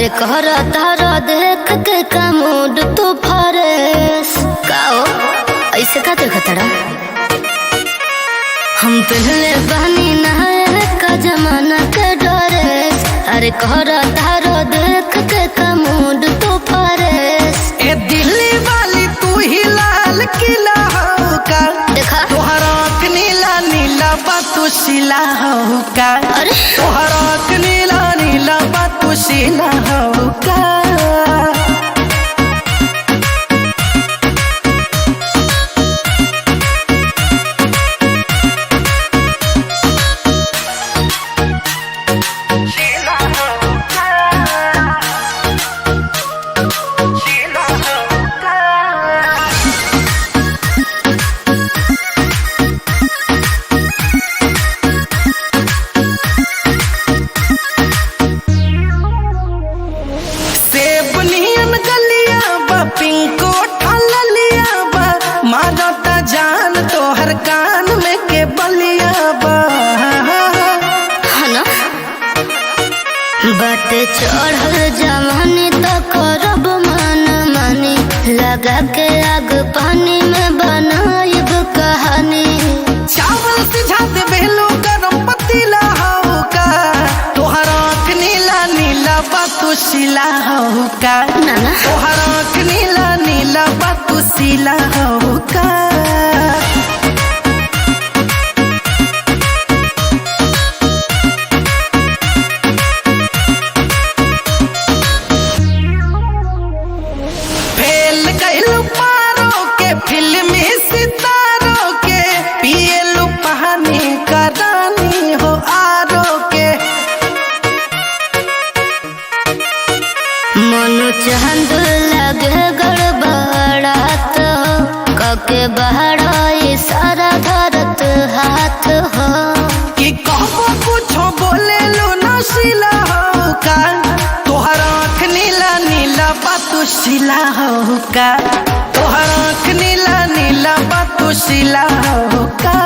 अरे कहरा तारा देख के का मूड तू फरेस काओ ऐसे का देखा तारा हम पहले बनी नहाए का जमाना के ड्रेस। अरे कहरा तारा देख के का मूड तू फरेस। ए दिल्ली वाली तू ही लाल किला हो का देखा तोहरा नीला नीला बातू शिला हो का। अरे तोहरा नीला नीला बातू शिला हो का। जान तोहर कान में के बलिया बा ना बात चढ़ल जवानी तो करब मन मानी लगा के आग पानी में बनाइब कहानी। चावल सिझात बेलो गरम पतीला हो का तोहर आँख नीला नीला बातू शिला हो का। नाना तोहर आँख नीला नीला बातू शिला हो का। फिल्मी सितारों के पियलू पानी का रानी हो आरो के। मनु चंद लगे गड़बड़ात कके बहरा सारा धरत हाथ हो कि कहो कुछ बोले लो नशीला हो का तोहर आँख नीला नीला बातू शिला हो का। तोहर आँख नीला नीला बातू शिला हो का।